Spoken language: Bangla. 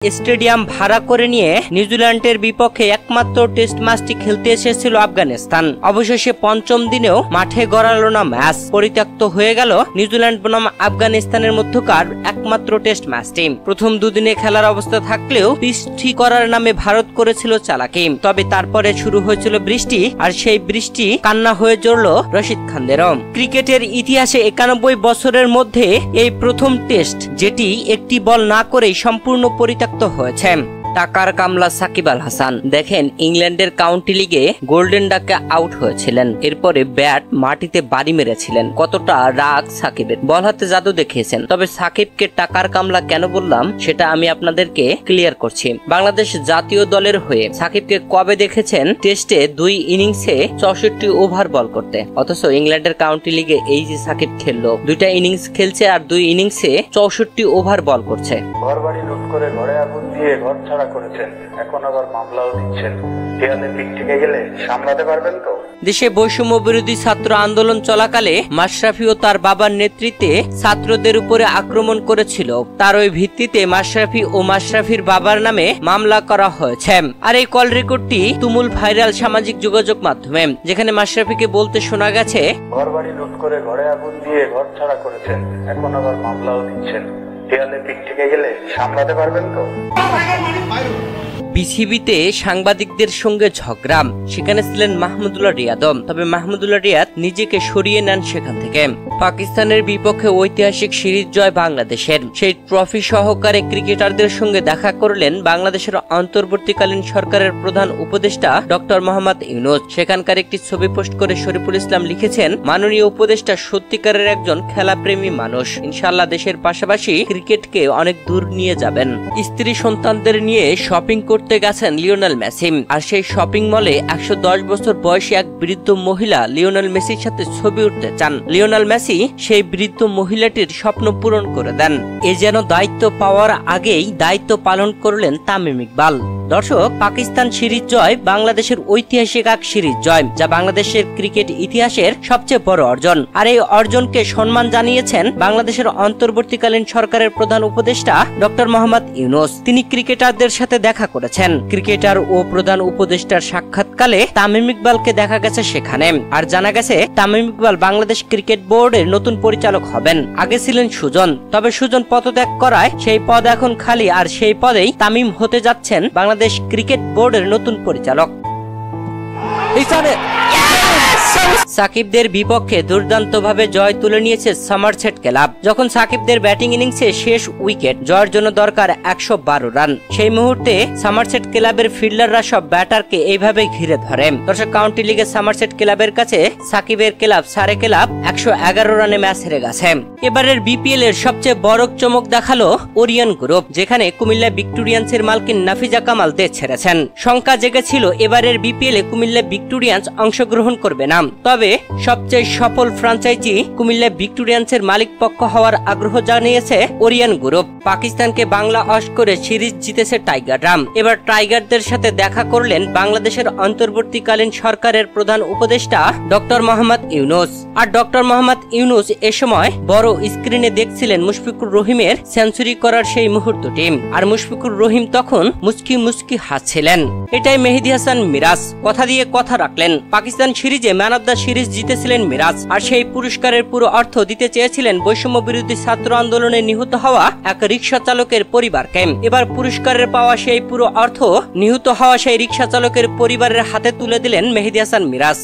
স্টেডিয়াম ভাড়া করে নিয়ে নিউজিল্যান্ডের বিপক্ষে একমাত্র টেস্ট ম্যাচটি খেলতে এসেছিল আফগানিস্তান। অবশেষে পঞ্চম দিনেও মাঠে গড়ালো না ম্যাচ, পরিত্যক্ত হয়ে গেল নিউজিল্যান্ড বনাম আফগানিস্তানের মধ্যকার একমাত্র টেস্ট ম্যাচটি। প্রথম দুদিনে খেলার অবস্থা থাকলেও পিচ ঠিক করার নামে ভারত করেছিল চালাকি, তবে তারপরে শুরু হয়েছিল বৃষ্টি, আর সেই বৃষ্টি কান্না হয়ে জড়ল রশিদ খানদেরও। ক্রিকেটের ইতিহাসে 91 বছরের মধ্যে এই প্রথম টেস্ট যেটি একটি বল না করেই সম্পূর্ণ পরিত্যক্ত হয়েছে। টাকার কামলা সাকিব আল হাসান দেখেন ইংল্যান্ডের কাউন্টি লিগে গোল্ডেন ডাকে আউট হয়েছিলেন, এরপরে ব্যাট মাটিতে বাড়ি মেরেছিলেন। কতটা রাগ সাকিবের, বল হাতে জাদু দেখিয়েছেন। তবে সাকিবকে টাকার কামলা কেন বললাম সেটা আমি আপনাদেরকে ক্লিয়ার করছি। বাংলাদেশ জাতীয় দলের হয়ে সাকিবকে কবে দেখেছেন টেস্টে 2 ইনিংসে 64 ওভার বল করতে? অথচ ইংল্যান্ডের কাউন্টি লিগে এই যে সাকিব খেললো, 2টা ইনিংস খেলছে আর 2 ইনিংসে 64 ওভার বল করছে। ঘর বাড়ি লুট করে ঘরে আগুন দিয়ে ঘর ছাড়া করেছেন, এখন আবার মামলাও দিচ্ছেন। দেয়ালে পিঠ থেকে গেলে সামলাতে পারবেন তো? দেশে বৈষম্য বিরোধী ছাত্র আন্দোলন চলাকালে মাশরাফি ও তার বাবার নেতৃত্বে ছাত্রদের উপরে আক্রমণ করেছিল। তার ওই ভিত্তিতে মাশরাফি ও মাশরাফির বাবার নামে মামলা করা হয়েছে। আর এই কল রেকর্ডটি তুমুল ভাইরাল সামাজিক যোগাযোগ মাধ্যমে, যেখানে মাশরাফিকে বলতে শোনা গেছে, ঘর বাড়ি লুট করে ঘরে আগুন দিয়ে ঘর ছাড়া করেছেন, এখন আবার মামলাও দিচ্ছেন। দেয়ালে পিঠ থেকে গেলে সামলাতে পারবেন তো? বিসিবিতে সাংবাদিকদের সঙ্গে ঝগড়া, সেখানে ছিলেন মাহমুদুল্লাহ রিয়াদ। তবে মাহমুদুল্লাহ রিয়াদ নিজেকে সরিয়ে নেন সেখান থেকে। পাকিস্তানের বিপক্ষে ঐতিহাসিক সিরিজ জয় বাংলাদেশের, সেই ট্রফি সহকারে ক্রিকেটারদের সঙ্গে দেখা করলেন বাংলাদেশের অন্তর্বর্তীকালীন সরকারের প্রধান উপদেষ্টা ডক্টর মোহাম্মদ ইউনূস। সেখানকার একটি ছবি পোস্ট করে শরীফুল ইসলাম লিখেছেন, মাননীয় উপদেষ্টা সত্যিকারের একজন খেলাপ্রেমী মানুষ, ইনশাআল্লাহ দেশের পাশাপাশি ক্রিকেটকে অনেক দূর নিয়ে যাবেন। স্ত্রী সন্তানদের নিয়ে শপিং করতে গেছেন লিওনেল মেসি, আর সেই শপিং মলে 110 বছর বয়সী এক বৃদ্ধ মহিলা লিওনেল মেসির সাথে ছবি উঠতে চান। লিওনেল মেসি সেই বৃদ্ধ মহিলাটির স্বপ্ন পূরণ করে দেন। এ যেন দায়িত্ব পাওয়ার আগেই দায়িত্ব পালন করলেন তামিম ইকবাল। দর্শক, পাকিস্তান সিরিজ জয় বাংলাদেশের ঐতিহাসিক এক সিরিজ জয়, যা বাংলাদেশের ক্রিকেট ইতিহাসের সবচেয়ে বড় অর্জন। আর এই অর্জনকে সম্মান জানিয়েছেন বাংলাদেশের অন্তর্বর্তীকালীন সরকারের প্রধান উপদেষ্টা ডক্টর মোহাম্মদ ইউনূস। তিনি ক্রিকেটারদের সাথে দেখা করেছেন। ক্রিকেটার ও প্রধান উপদেষ্টার সাক্ষাৎকালে তামিম ইকবালকে দেখা গেছে সেখানে। আর জানা গেছে তামিম ইকবাল বাংলাদেশ ক্রিকেট বোর্ডের নতুন পরিচালক হবেন। আগে ছিলেন সুজন, তবে সুজন পদত্যাগ করায় সেই পদ এখন খালি, আর সেই পদেই তামিম হতে যাচ্ছেন বাংলাদেশ ক্রিকেট বোর্ডের নতুন পরিচালক। সাকিবদের বিপক্ষে দুর্দান্তভাবে জয় তুলে নিয়েছে সমারসেট ক্লাব। যখন সাকিবদের ব্যাটিং ইনিংসে শেষ উইকেট, জয়ের জন্য দরকার 112 রান, সেই মুহূর্তে সমারসেট ক্লাবের ফিল্ডাররা সব ব্যাটারকে এইভাবে ঘিরে ধরে। দর্শক, কাউন্টি লিগে সমারসেট ক্লাবের কাছে সাকিবের ক্লাব সারে ক্লাব 111 রানে ম্যাচ হেরে গেছে। এবারের বিপিএল এর সবচেয়ে বড় চমক দেখালো ওরিয়ন গ্রুপ, যেখানে কুমিল্লা ভিক্টোরিয়ান্সের মালকিন নাফিজা কামাল দেশ ছেড়েছেন। শঙ্কা জেগেছিল এবারের বিপিএল এ কুমিল্লা ভিক্টোরিয়ান্স অংশগ্রহণ করবে না, তবে সবচেয়ে সফল ফ্রাঞ্চাইজি কুমিল্লা ভিক্টোরিয়ান্সের মালিক পক্ষ হওয়ার আগ্রহ জানিয়েছে ওরিয়ন গ্রুপ। পাকিস্তানকে বাংলা অশ করে সিরিজ জিতেছে টাইগাররা। এবার টাইগারদের সাথে দেখা করলেন বাংলাদেশের অন্তর্বর্তীকালীন সরকারের প্রধান উপদেষ্টা ডক্টর মোহাম্মদ ইউনূস। আর ডক্টর মোহাম্মদ ইউনূস এ সময় বড় স্ক্রিনে দেখছিলেন মুশফিকুর রহিমের সেঞ্চুরি করার সেই মুহূর্তটি, আর মুশফিকুর রহিম তখন মুচকি মুচকি হাসছিলেন। এটাই মেহেদী হাসান মিরাজ, কথা দিয়ে কথা রাখলেন। পাকিস্তান সিরিজে ম্যান অব দ্য সিরিজ জিতেছিলেন মিরাজ, আর সেই পুরস্কারের পুরো অর্থ দিতে চেয়েছিলেন বৈষম্য বিরোধী ছাত্র আন্দোলনে নিহত হওয়া এক রিক্সা চালকের পরিবারকে। এবার পুরস্কারের পাওয়া সেই পুরো অর্থ নিহত হওয়া সেই রিক্সা চালকের পরিবারের হাতে তুলে দিলেন মেহেদী হাসান মিরাজ।